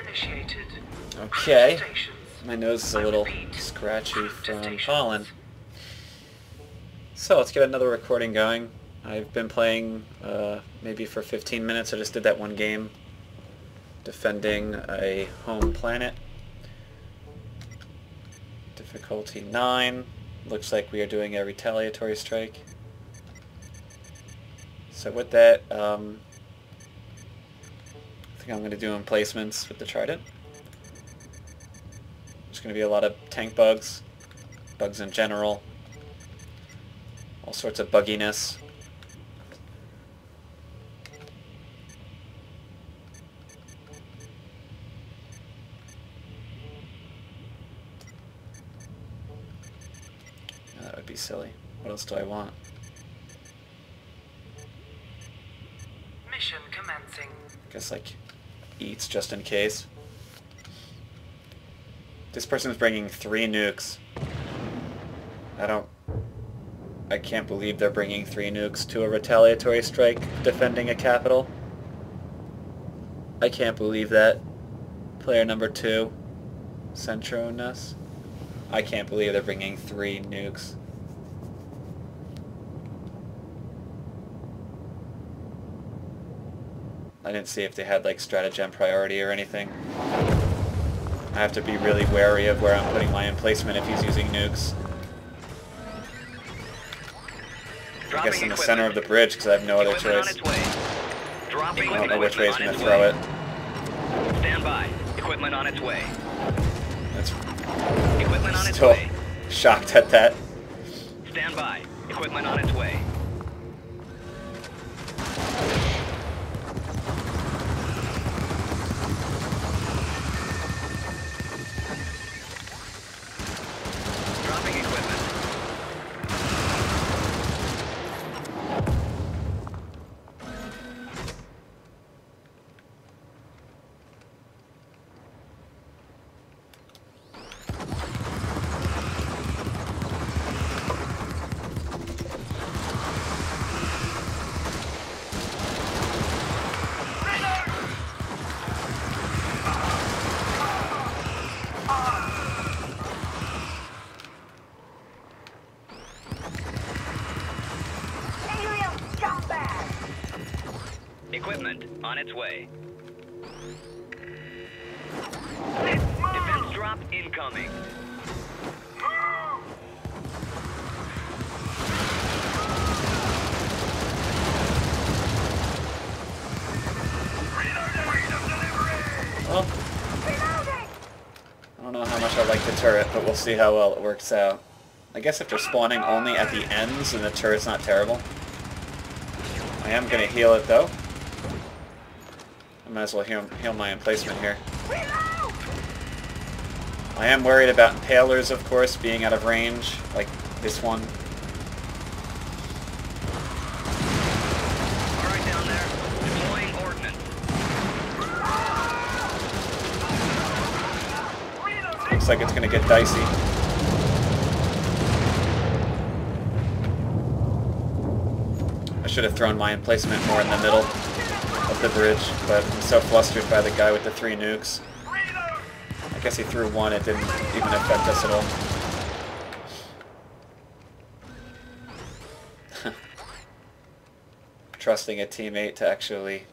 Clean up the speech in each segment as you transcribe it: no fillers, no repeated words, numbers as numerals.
initiated. Okay. My nose is a little scratchy from pollen. So let's get another recording going. I've been playing maybe for 15 minutes. I just did that one game defending a home planet. Difficulty 9. Looks like we are doing a retaliatory strike. So with that, I think I'm going to do emplacements with the Trident. There's going to be a lot of tank bugs, bugs in general, all sorts of bugginess. Oh, that would be silly. What else do I want? Mission commencing. Guess like eats just in case. This person's bringing 3 nukes. I can't believe they're bringing 3 nukes to a retaliatory strike defending a capital. I can't believe that. Player number 2, Centronus. I can't believe they're bringing 3 nukes. I didn't see if they had like stratagem priority or anything. I have to be really wary of where I'm putting my emplacement if he's using nukes. I guess in the center of the bridge because I have no other choice. I don't know which way he's going to throw it. Stand by. Equipment on its way. That's Equipment on its still way. shocked at that. Stand by. Equipment on its way. Dropping equipment. Equipment on its way. Defense drop incoming. Well, I don't know how much I like the turret, but we'll see how well it works out. I guess if they're spawning only at the ends and the turret's not terrible. I am going to heal it though. I might as well heal my emplacement here. I am worried about impalers, of course, being out of range, like this one. Alright down there. Deploying ordnance. Looks like it's going to get dicey. I should have thrown my emplacement more in the middle of the bridge, but I'm so flustered by the guy with the 3 nukes. I guess he threw 1, it didn't even affect us at all. Trusting a teammate to actually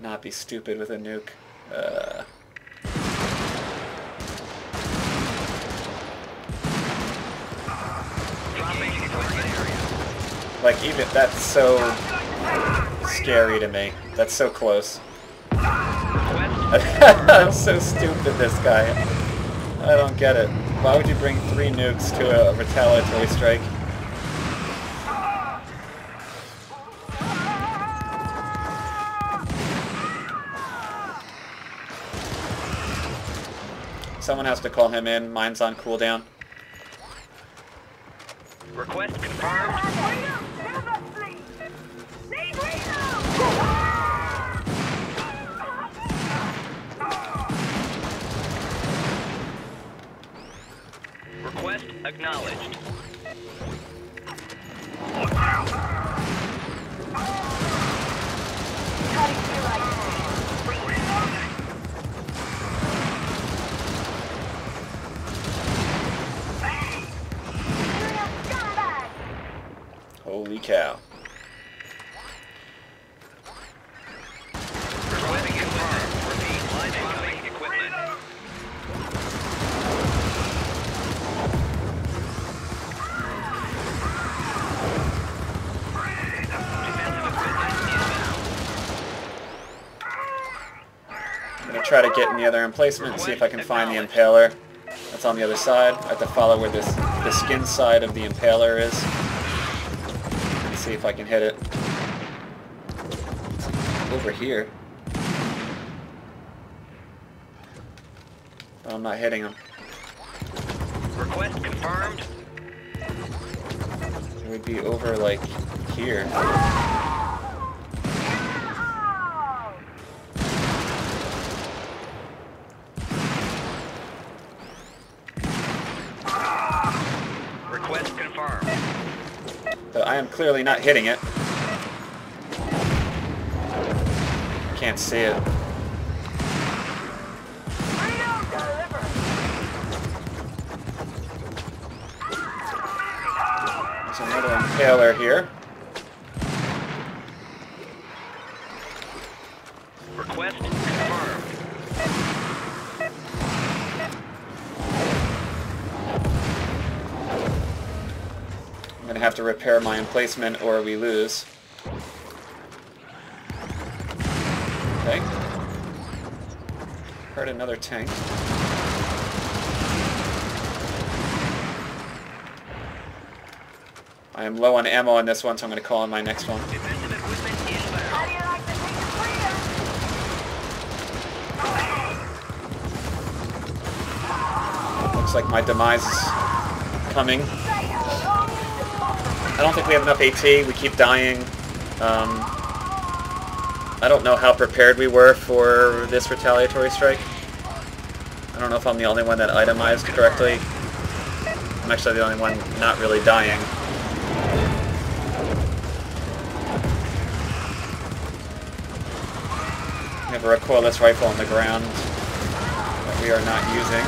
not be stupid with a nuke. Like, even, that's so scary to me. That's so close. I'm so stupid, this guy. I don't get it. Why would you bring 3 nukes to a retaliatory strike? Someone has to call him in. Mine's on cooldown. Request confirmed. Request acknowledged. cow. Requesting confirmed. Repeat, live incoming equipment. Defensive equipment inbound. I'm going to try to get in the other emplacement and see if I can find the impaler. That's on the other side. I have to follow where the skin side of the impaler is. And see if I can hit it. It's over here. But I'm not hitting him. Request confirmed. It would be over, like, here. Request confirmed. But I am clearly not hitting it. Can't see it. There's another impaler here. Request confirmed. I'm going to have to repair my emplacement or we lose. Okay. Heard another tank. I am low on ammo on this one, so I'm going to call on my next one. Defensive equipment inbound. How do you like to take the freedom? Looks like my demise is coming. I don't think we have enough AT. We keep dying. I don't know how prepared we were for this retaliatory strike. I don't know if I'm the only one that itemized correctly. I'm actually the only one not really dying. We have a recoilless rifle on the ground that we are not using.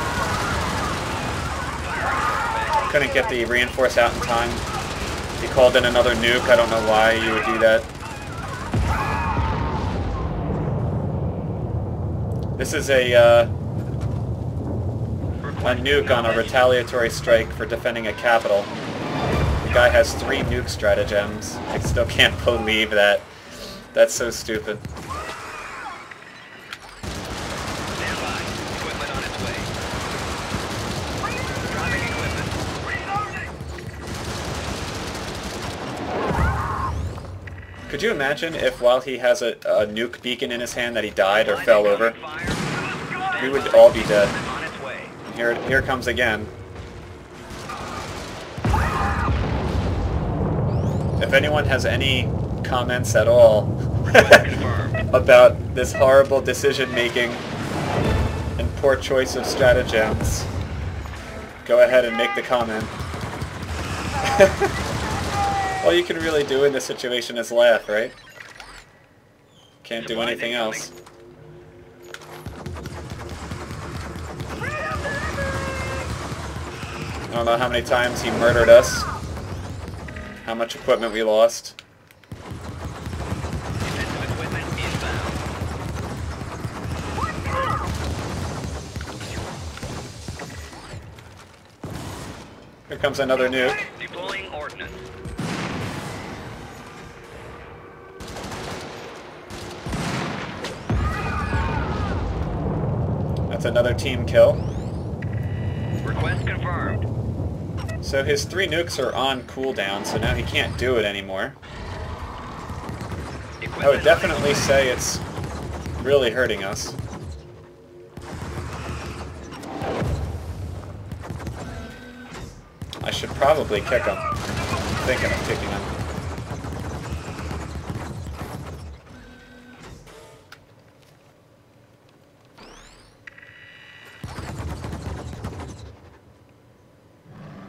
Couldn't get the reinforce out in time. He called in another nuke. I don't know why you would do that. This is a nuke on a retaliatory strike for defending a capital. The guy has 3 nuke stratagems. I still can't believe that. That's so stupid. Stand by. Equipment on its way. Dropping equipment. Could you imagine if while he has a nuke beacon in his hand that he died or fell over? We would all be dead. On its way. Here comes again. If anyone has any comments at all about this horrible decision making and poor choice of stratagems, go ahead and make the comment. All you can really do in this situation is laugh, right? Can't do anything else. I don't know how many times he murdered us, how much equipment we lost. Defensive equipment inbound. Here comes another nuke. Deploying ordnance. That's another team kill. Request confirmed. So his 3 nukes are on cooldown, so now he can't do it anymore. I would definitely say it's really hurting us. I should probably kick him. I'm thinking of kicking him.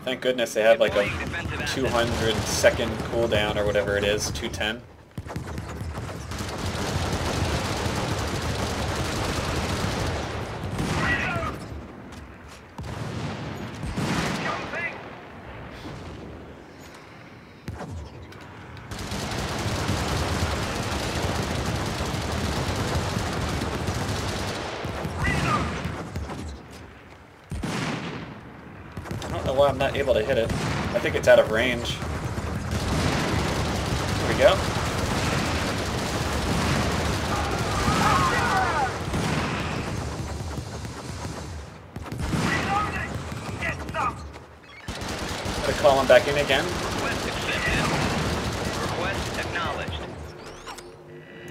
Thank goodness they have like a 200-second cooldown or whatever it is, 210. why I'm not able to hit it. I think it's out of range. Here we go. Gotta call him back in again. Request accepted. Request acknowledged.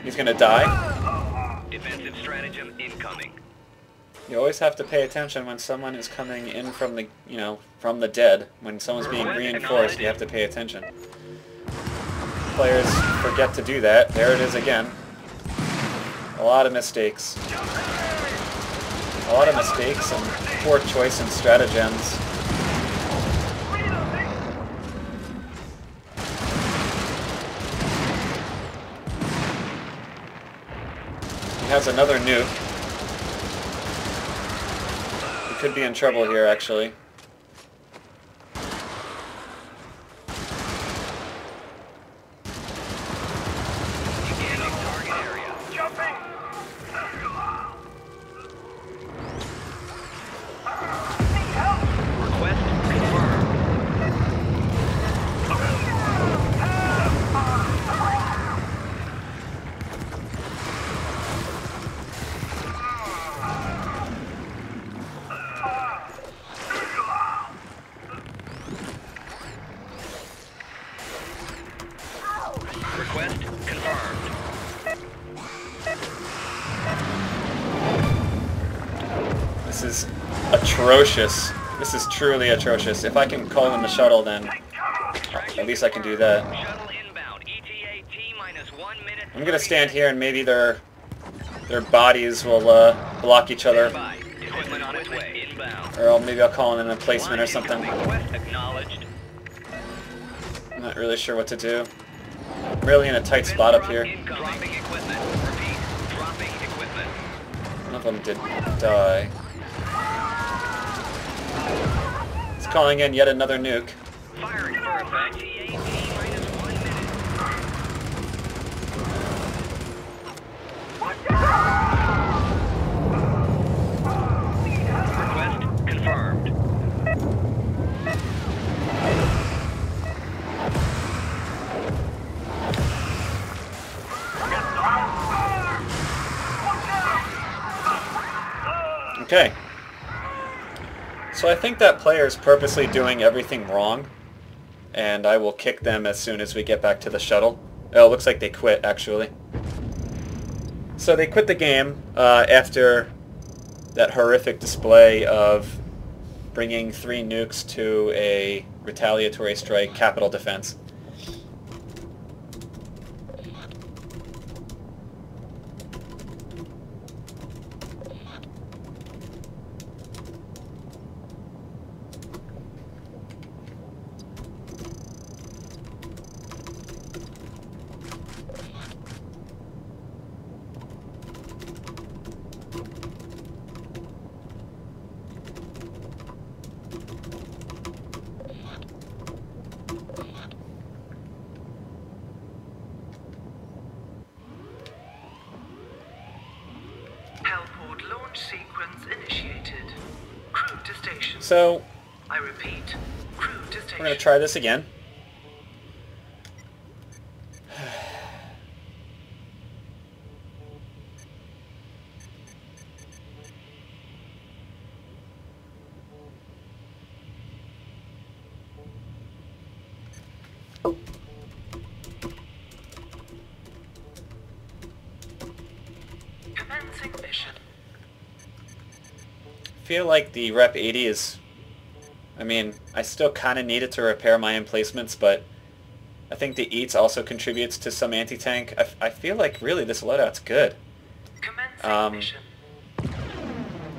He's gonna die. Defensive stratagem incoming. You always have to pay attention when someone is coming in from the, from the dead. When someone's being reinforced, you have to pay attention. Players forget to do that. There it is again. A lot of mistakes. A lot of mistakes and poor choice in stratagems. He has another nuke. We could be in trouble here, actually. Scanning target area. Jumping! Request confirmed. Request confirmed. This is atrocious. This is truly atrocious. If I can call in the shuttle, then at least I can do that. Shuttle inbound. ETA T-minus 1 minute. I'm gonna stand here and maybe their bodies will block each other, Standby. Equipment on its way. Inbound. or maybe I'll call in an emplacement or something. Request acknowledged. I'm not really sure what to do. I'm really in a tight spot up here. Dropping equipment. Repeat. Dropping equipment. One of them did die. It's calling in yet another nuke. Firing for effect. ETA T-minus 1 minute. Request confirmed. Okay. So I think that player is purposely doing everything wrong, and I will kick them as soon as we get back to the shuttle. Oh, it looks like they quit, actually. So they quit the game after that horrific display of bringing 3 nukes to a retaliatory strike capital defense. Hellport launch sequence initiated. Crew to station. So I repeat, crew to station. we're going to try this again. Commencing mission. I feel like the Rep 80 is... I mean, I still kind of need it to repair my emplacements, but I think the EATS also contributes to some anti-tank. I feel like really this loadout's good. Commencing mission.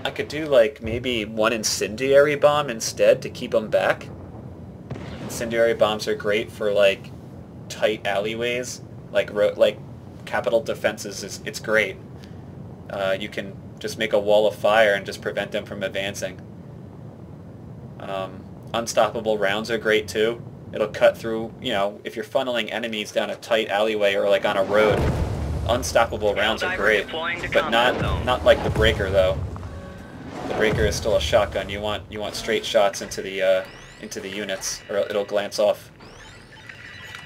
I could do like maybe 1 incendiary bomb instead to keep them back. Incendiary bombs are great for like tight alleyways, like capital defenses. It's great. You can just make a wall of fire and just prevent them from advancing. Unstoppable rounds are great too. It'll cut through, if you're funneling enemies down a tight alleyway or like on a road. Unstoppable rounds are great, but not like the breaker though. The breaker is still a shotgun. You want straight shots into the into the units, or it'll glance off.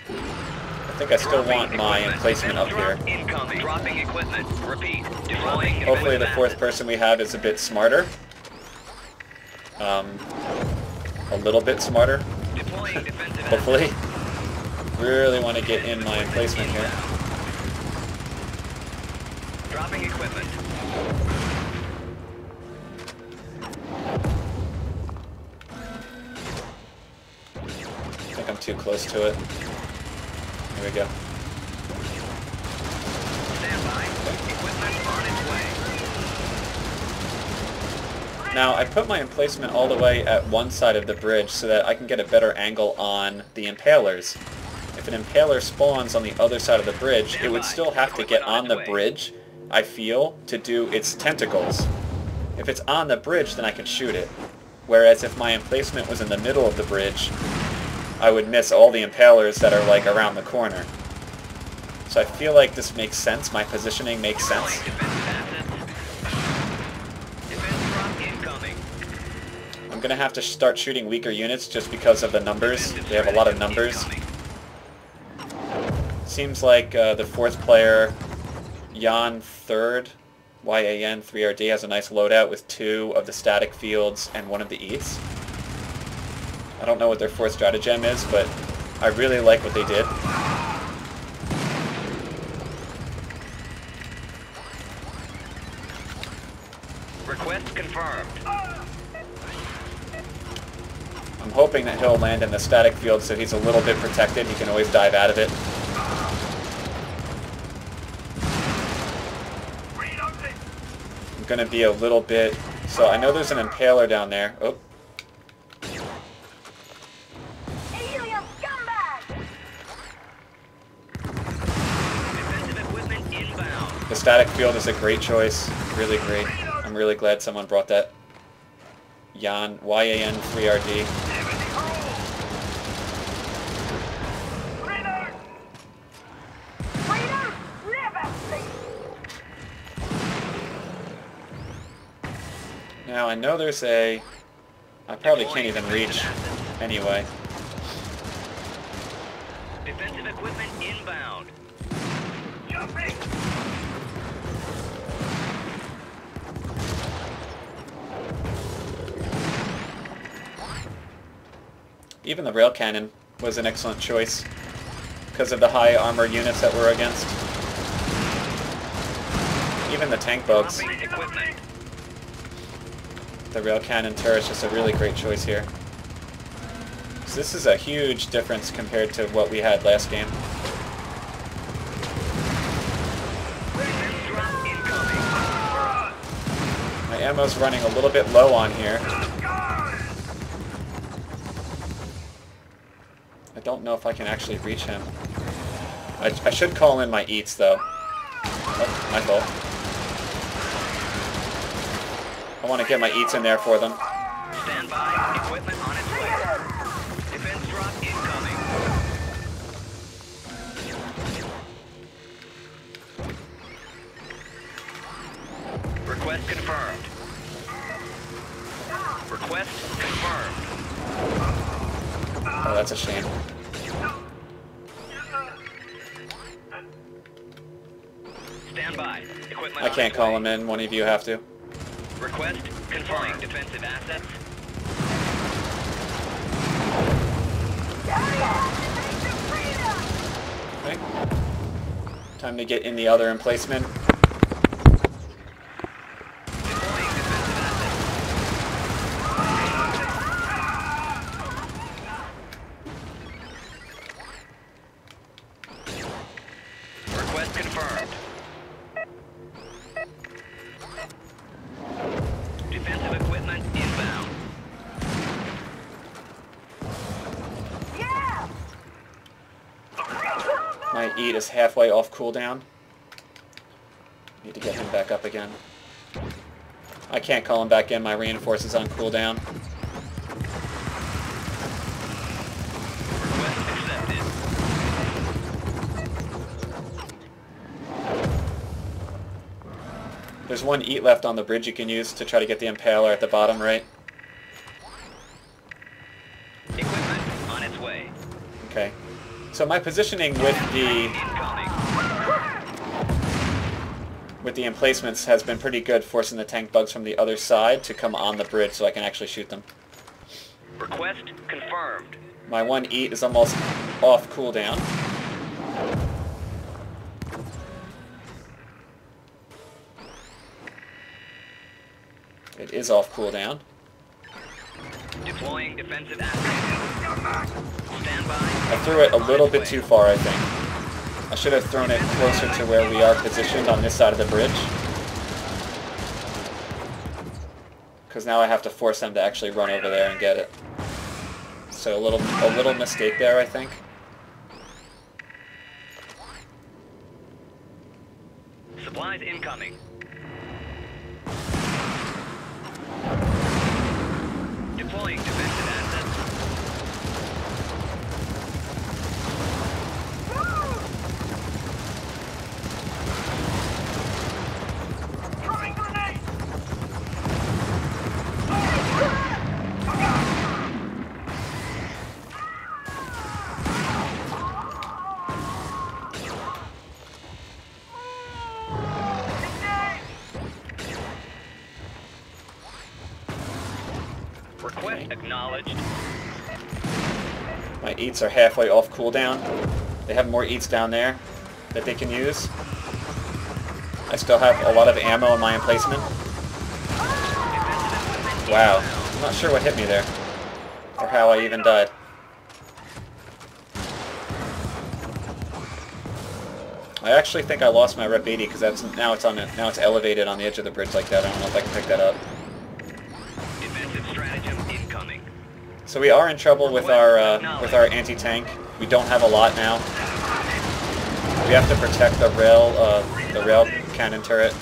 I think I still want my emplacement up here. Incoming. Dropping equipment. Repeat. Deploying. Hopefully the fourth person we have is a bit smarter. A little bit smarter. Deploying defensive Hopefully. Really want to get in my emplacement here. Dropping equipment. I think I'm too close to it. Here we go. Stand by. Equipment on its way. Now, I put my emplacement all the way at one side of the bridge so that I can get a better angle on the impalers. If an impaler spawns on the other side of the bridge, it would still have to get on the bridge, I feel, to do its tentacles. If it's on the bridge, then I can shoot it. Whereas if my emplacement was in the middle of the bridge, I would miss all the impalers that are like around the corner. So I feel like this makes sense, my positioning makes sense. I'm gonna have to start shooting weaker units just because of the numbers. They have a lot of numbers. Seems like the fourth player, Yan 3rd, YAN 3RD, has a nice loadout with 2 of the static fields and 1 of the E's. I don't know what their 4th stratagem is, but I really like what they did. Request confirmed. I'm hoping that he'll land in the static field so he's a little bit protected. He can always dive out of it. I'm going to be a little bit... So I know there's an impaler down there. Oh. The static field is a great choice. Really great. I'm really glad someone brought that. YAN 3RD. Now I know there's a... I probably can't even reach anyway. Defensive equipment inbound. Jumping. Even the rail cannon was an excellent choice because of the high armor units that we're against. Even the tank bugs. The rail cannon turret's just a really great choice here. So this is a huge difference compared to what we had last game. My ammo's running a little bit low on here. I don't know if I can actually reach him. I should call in my eats, though. Oh, my fault. I want to get my eats in there for them. Stand by. Equipment on its way. Defense drop incoming. Request confirmed. Request confirmed. Oh, that's a shame. Stand by. Equipment I can't call him in. One of you have to. Request confirmed. Defensive assets. Okay. Time to get in the other emplacement. Deploying defensive assets. Request confirmed. Defensive equipment inbound. My eat is halfway off cooldown. Need to get him back up again. I can't call him back in. My reinforce is on cooldown. Request accepted. There's one eat left on the bridge you can use to try to get the impaler at the bottom right. So my positioning with the emplacements has been pretty good, forcing the tank bugs from the other side to come on the bridge so I can actually shoot them. Request confirmed. My one eat is almost off cooldown. It is off cooldown. Deploying defensive assets. Stand by. I threw it a little bit too far, I think. I should have thrown it closer to where we are positioned on this side of the bridge. Because now I have to force them to actually run over there and get it. So a little mistake there, I think. Supplies incoming. Deploying defensive assets. Throwing grenade! Request acknowledged. My eats are halfway off cooldown. They have more eats down there that they can use. I still have a lot of ammo in my emplacement. Wow, I'm not sure what hit me there, or how I even died. I actually think I lost my rep 80 because now it's elevated on the edge of the bridge like that. I don't know if I can pick that up. Defensive stratagem incoming. So we are in trouble with our anti-tank. We don't have a lot now. We have to protect the rail cannon turret.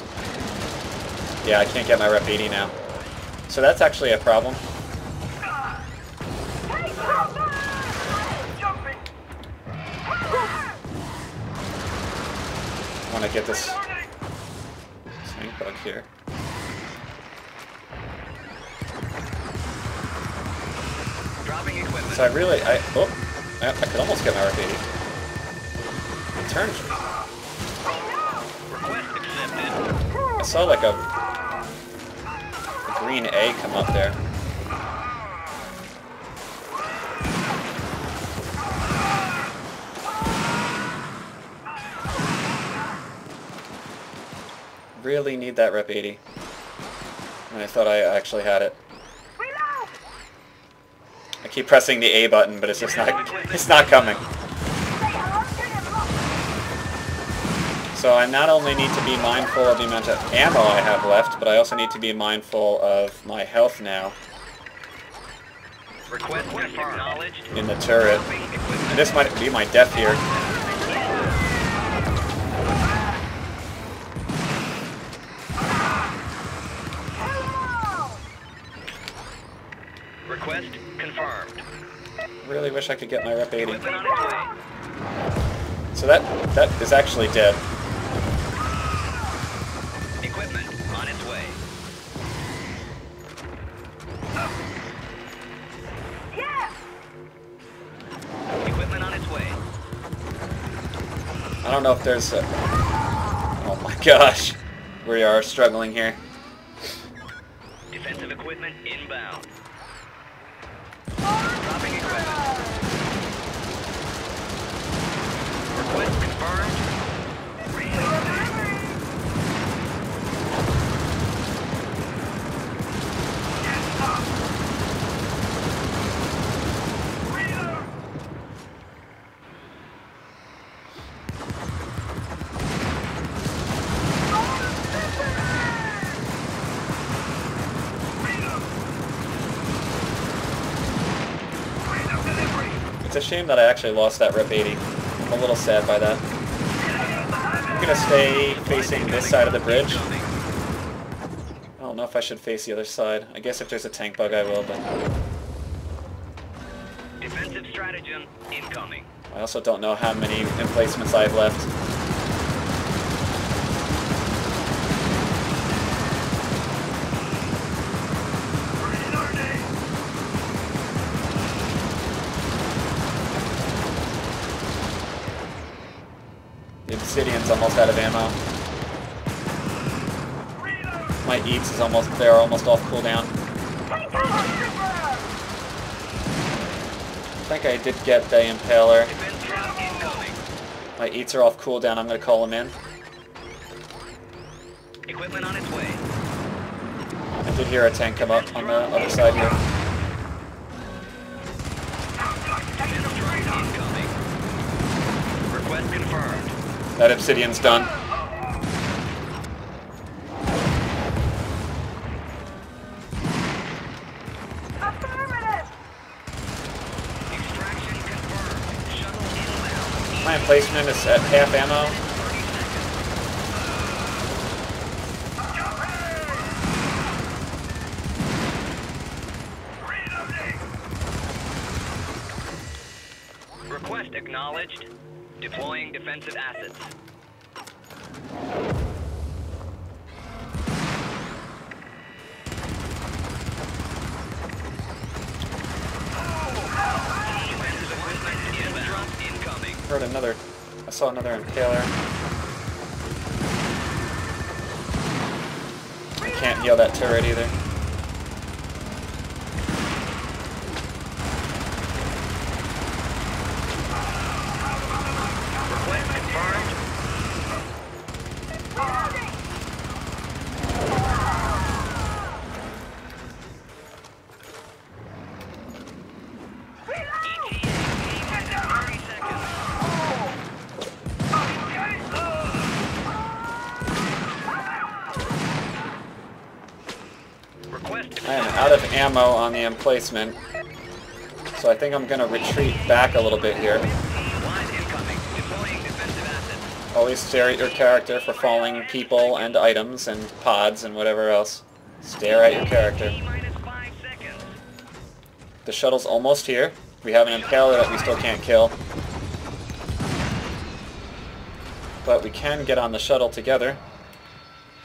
Yeah, I can't get my rep 80 now. So that's actually a problem. I want to get this tank bug here. Dropping equipment. So I could almost get my rep 80. It turned. Request accepted. I saw like a green A come up there. Really need that rep 80. And I thought I actually had it. I keep pressing the A button, but it's just not coming. So I not only need to be mindful of the amount of ammo I have left, but I also need to be mindful of my health now Request acknowledged. in the turret. And this might be my death here. Request confirmed. Really wish I could get my rep 80. Equipment on its way. So that is actually dead. Equipment on its way. Equipment on its way. I don't know if there's a... Oh my gosh. We are struggling here. Defensive equipment inbound. Dropping equipment. Request confirmed. It's a shame that I actually lost that rep 80. I'm a little sad by that. I'm going to stay facing this side of the bridge. I don't know if I should face the other side. I guess if there's a tank bug I will, but... Defensive stratagem incoming. I also don't know how many emplacements I have left. The Obsidian's almost out of ammo. My Eats is almost there, almost off cooldown. I think I did get the Impaler. Defense drop incoming. My Eats are off cooldown, I'm going to call them in. Equipment on its way. I did hear a tank come up on the other side here. Defense drop incoming. Request confirmed. That Obsidian's done. Extraction confirmed. Shuttle inbound. My emplacement is at half ammo. 30 seconds. Request acknowledged. Deploying defensive assets. Defensive equipment inbound. Incoming. Heard another. I saw another Impaler. I can't heal that turret either. Request confirmed. ETA in 30 seconds. Request I am out of ammo on the emplacement, so I think I'm going to retreat back a little bit here. Line incoming. Deploying defensive assets. Always stare at your character for falling people and items and pods and whatever else. Stare at your character. T-minus 5 seconds. The shuttle's almost here. We have an Impaler that we still can't kill. But we can get on the shuttle together.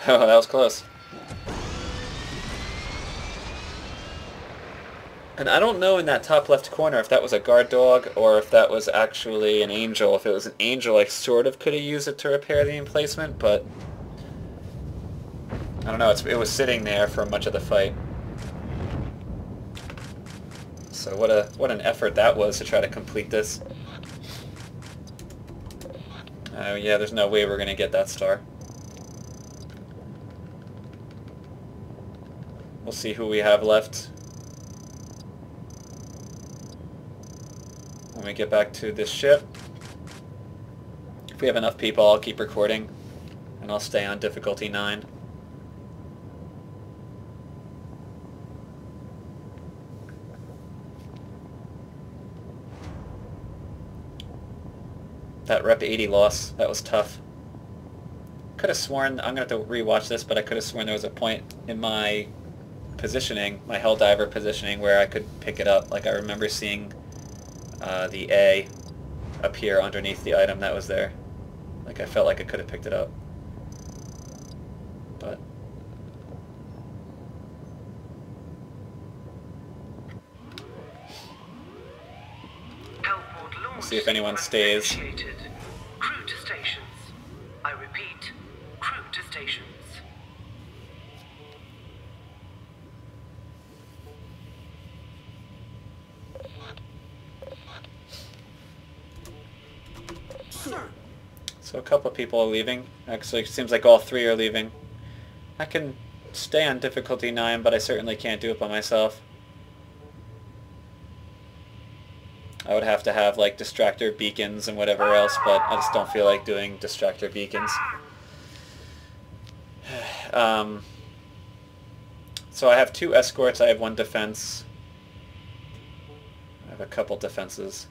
Oh, that was close. And I don't know in that top left corner if that was a guard dog or if that was actually an angel. If it was an angel, I sort of could have used it to repair the emplacement, but I don't know. It was sitting there for much of the fight. So what an effort that was to try to complete this. Yeah, there's no way we're going to get that star. We'll see who we have left when we get back to this ship. If we have enough people, I'll keep recording, and I'll stay on difficulty 9. That Rep 80 loss, that was tough. Could have sworn, I'm going to have to rewatch this, but I could have sworn there was a point in my positioning, my Helldiver positioning, where I could pick it up. Like I remember seeing the A appear underneath the item that was there. Like I felt like I could have picked it up. But Outboard launch we'll see if anyone stays. initiated. Crew to stations. I repeat, crew to stations. So a couple of people are leaving. Actually, it seems like all 3 are leaving. I can stay on difficulty 9, but I certainly can't do it by myself. I would have to have like distractor beacons and whatever else, but I just don't feel like doing distractor beacons. So I have 2 escorts, I have 1 defense. I have a couple defenses.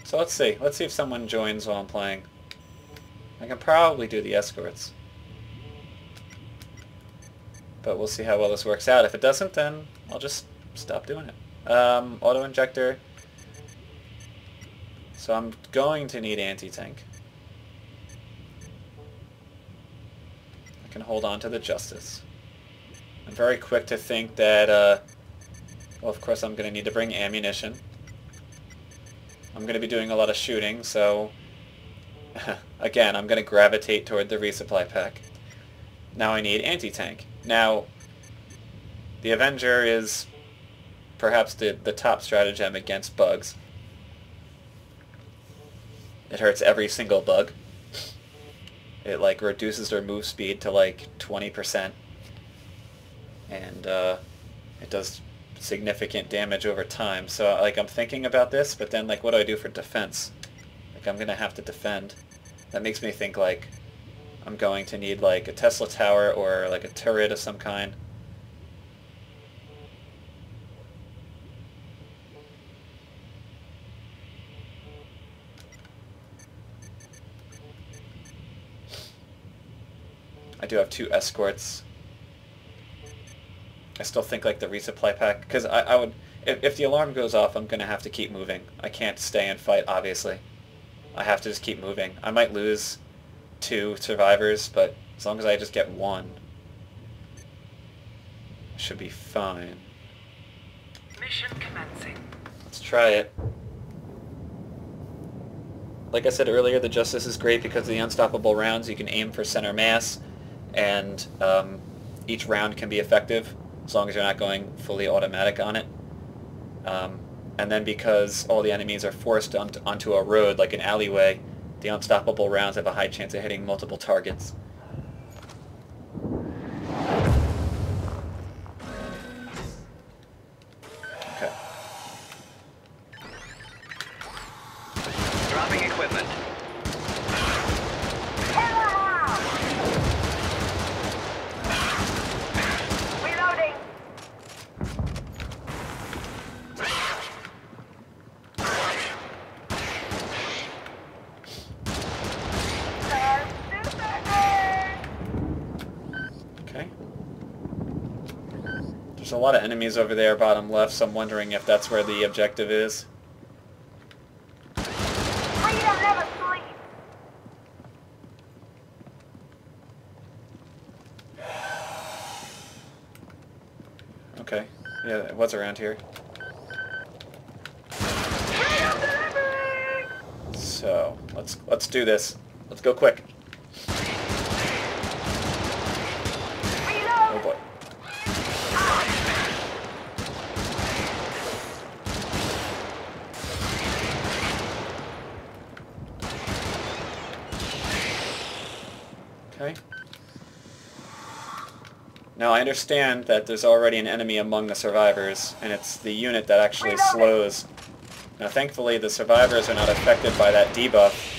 So let's see if someone joins while I'm playing. I can probably do the escorts. But we'll see how well this works out. If it doesn't, then I'll just stop doing it. Auto-injector. So I'm going to need anti-tank. I can hold on to the Justice. I'm very quick to think that, well, of course I'm going to need to bring ammunition. I'm going to be doing a lot of shooting, so again, I'm going to gravitate toward the resupply pack. Now I need anti-tank. Now, the Avenger is perhaps the top stratagem against bugs. It hurts every single bug. It like reduces their move speed to like 20%. And it does significant damage over time. So like I'm thinking about this, but then like what do I do for defense? Like I'm going to have to defend. That makes me think like I'm going to need like a Tesla tower or like a turret of some kind. I do have 2 escorts. I still think like the resupply pack, because I would, if the alarm goes off, I'm going to have to keep moving. I can't stay and fight, obviously. I have to just keep moving. I might lose 2 survivors, but as long as I just get 1, I should be fine. Mission commencing. Let's try it. Like I said earlier, the Justice is great because of the unstoppable rounds. You can aim for center mass, and each round can be effective as long as you're not going fully automatic on it. And then because all the enemies are forced onto a road, like an alleyway, the unstoppable rounds have a high chance of hitting multiple targets. Okay. Dropping equipment. Reloading. Okay. There's a lot of enemies over there bottom left, so I'm wondering if that's where the objective is. Freedom never sleeps. Okay. Yeah, it was around here. Freedom delivering. So, let's do this. Let's go quick. Oh Reload. boy. Okay. Now I understand that there's already an enemy among the survivors, and it's the unit that actually slows. Now thankfully the survivors are not affected by that debuff.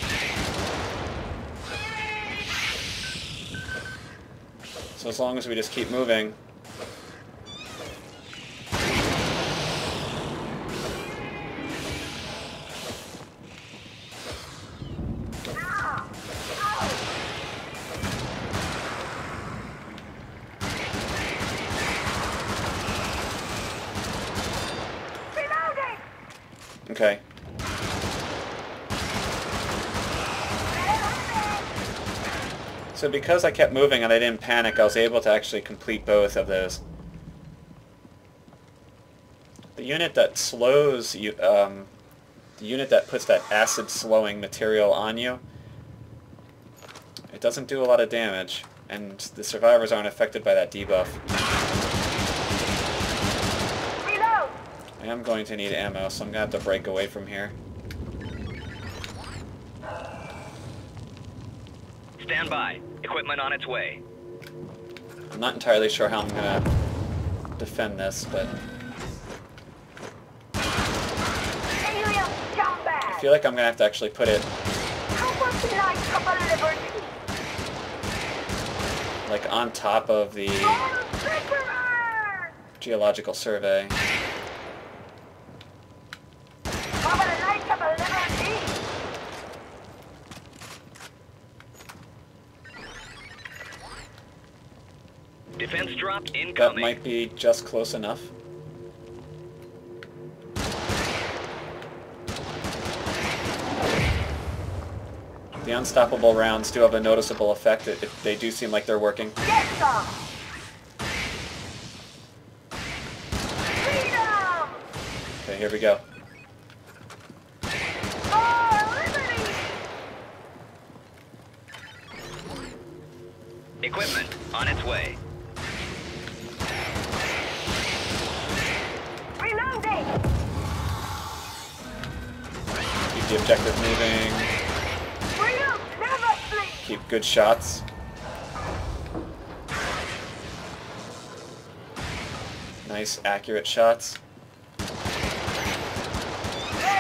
So as long as we just keep moving. Reloading. Okay. So because I kept moving and I didn't panic, I was able to actually complete both of those. The unit that slows you, the unit that puts that acid slowing material on you, it doesn't do a lot of damage, and the survivors aren't affected by that debuff. Reload. I am going to need ammo, so I'm going to have to break away from here. Stand by. Equipment on its way. I'm not entirely sure how I'm going to defend this, but Alien scumbag. I feel like I'm going to have to actually put it How about the night of a liberty? like on top of the Stormtrooper! geological survey. How about a night of a liberty? Defense drop That incoming. might be just close enough. The unstoppable rounds do have a noticeable effect. They do seem like they're working. Get some! Freedom! Okay, here we go. For liberty! Equipment on its way. Reloading! Keep the objective moving. Reload! Never sleep! Keep good shots. Nice, accurate shots. Let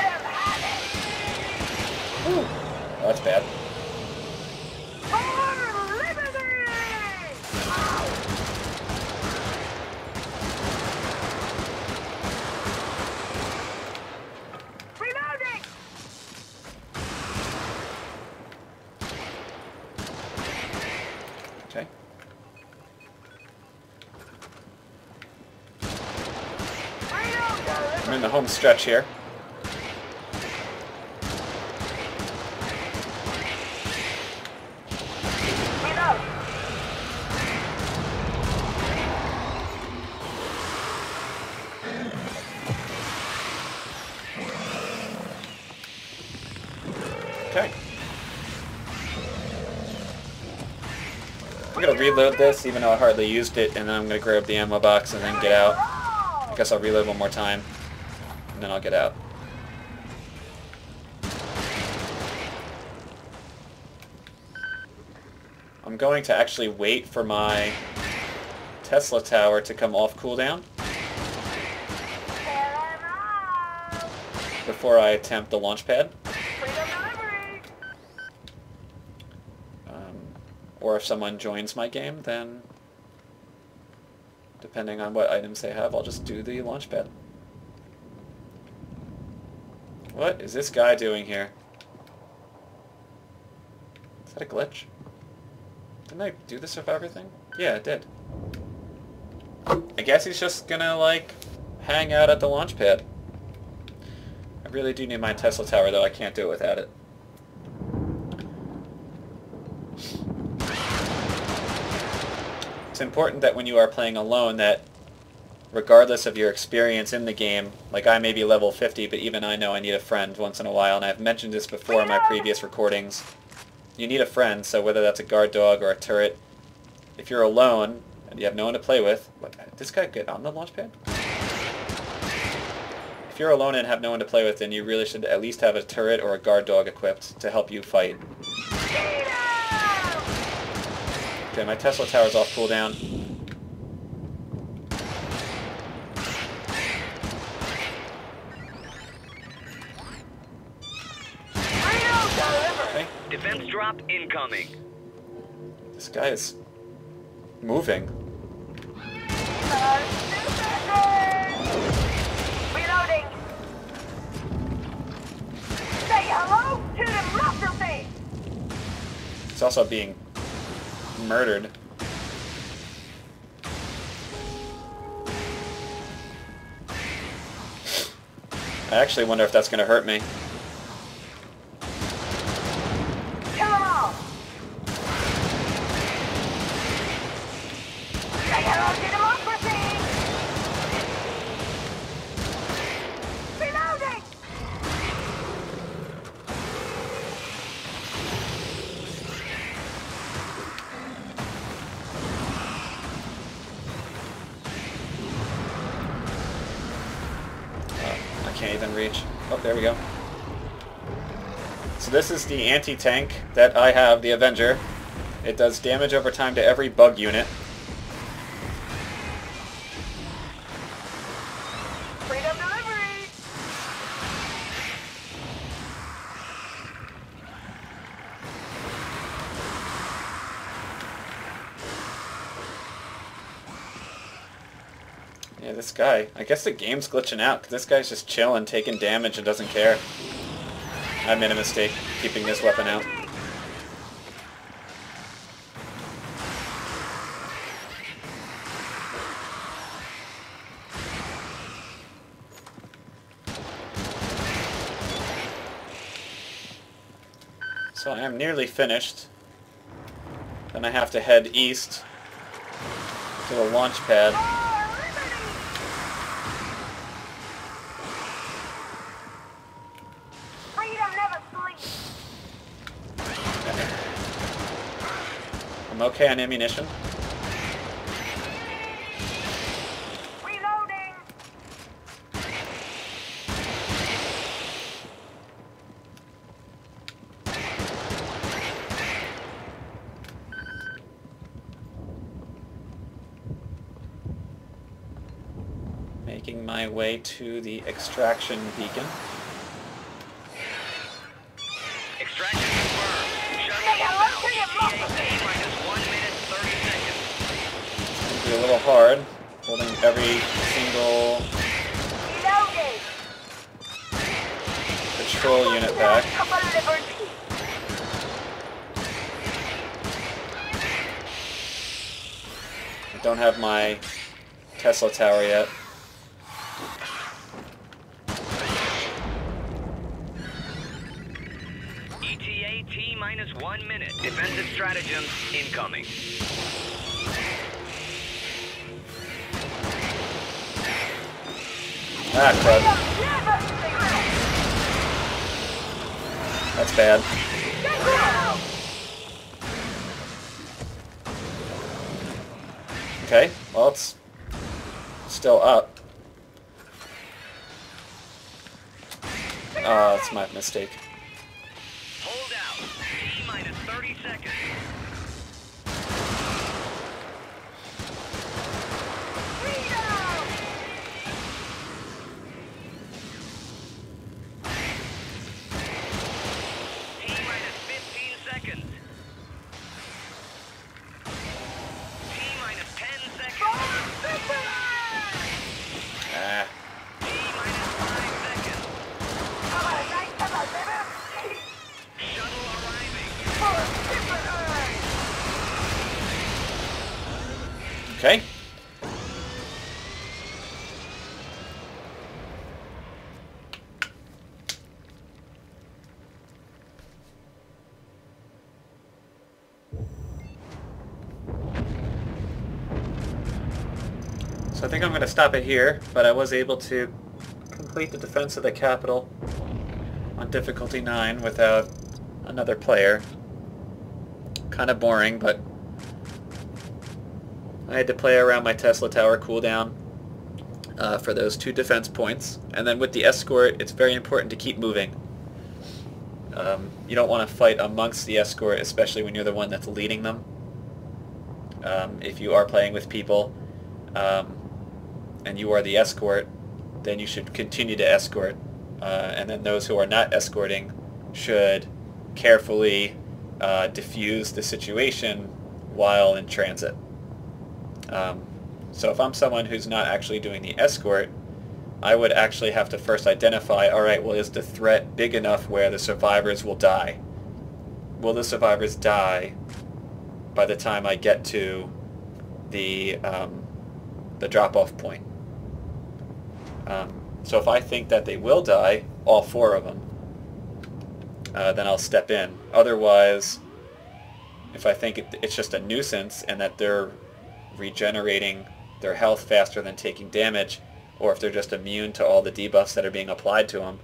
him have it! Ooh. Oh, that's bad. For liberty! Reloading! Okay. I'm in the home stretch here. Reload! Okay. I'm gonna reload this, even though I hardly used it, and then I'm gonna grab the ammo box and then get out. I guess I'll reload one more time, and then I'll get out. I'm going to actually wait for my Tesla tower to come off cooldown before I attempt the launch pad. Freedom delivery! Or if someone joins my game, then depending on what items they have, I'll just do the launch pad. What is this guy doing here? Is that a glitch? Didn't I do this with everything? Yeah, it did. I guess he's just gonna, like, hang out at the launch pad. I really do need my Tesla tower, though. I can't do it without it. It's important that when you are playing alone that regardless of your experience in the game, like I may be level 50, but even I know I need a friend once in a while, and I've mentioned this before in my previous recordings. You need a friend, so whether that's a guard dog or a turret, if you're alone and you have no one to play with... What, this guy get on the launch pad? If you're alone and have no one to play with, then you really should at least have a turret or a guard dog equipped to help you fight. Okay, my Tesla tower's off cooldown. Okay. Defense drop incoming. This guy is moving. Reloading! Say hello to democracy! He's also being murdered. I actually wonder if that's going to hurt me. Kill them all! Say hello to democracy! Reloading! I can't even reach. Oh, there we go. So this is the anti-tank that I have, the Avenger. It does damage over time to every bug unit. Freedom delivery! Yeah, this guy. I guess the game's glitching out, because this guy's just chilling, taking damage, and doesn't care. I made a mistake keeping this weapon out. So I am nearly finished. Then I have to head east to the launch pad. Freedom never sleeps! I'm I'm okay on ammunition. Reloading. Making my way to the extraction beacon. Extraction confirmed. Shuttle inbound. ETA minus 1 minute 30 seconds. It'll be a little hard, holding every single Reloading. patrol unit back. Couple liberty. I don't have my Tesla tower yet. ETA T minus 1 minute. Defensive stratagems incoming. Ah, crud. That's bad. Okay, well, it's still up. Oh, that's my mistake. Hold out. T minus 30 seconds. T minus 15 seconds. T minus 10 seconds. Ah, T minus 5 seconds. Shuttle arriving. okay. So I think I'm going to stop it here, but I was able to complete the defense of the Capitol on difficulty 9 without another player. Kind of boring, but I had to play around my Tesla tower cooldown for those 2 defense points. And then with the escort, it's very important to keep moving. You don't want to fight amongst the escort, especially when you're the one that's leading them. If you are playing with people, and you are the escort, then you should continue to escort. And then those who are not escorting should carefully diffuse the situation while in transit. So if I'm someone who's not actually doing the escort, I would actually have to first identify, alright, well, is the threat big enough where the survivors will die? Will the survivors die by the time I get to the drop-off point? So if I think that they will die, all 4 of them, then I'll step in. Otherwise, if I think it's just a nuisance and that they're regenerating their health faster than taking damage, or if they're just immune to all the debuffs that are being applied to them,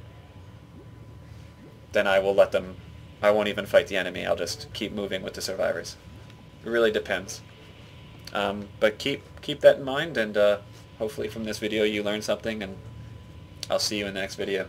then I will let them, I won't even fight the enemy, I'll just keep moving with the survivors. It really depends. But keep that in mind, and hopefully from this video you learned something, and I'll see you in the next video.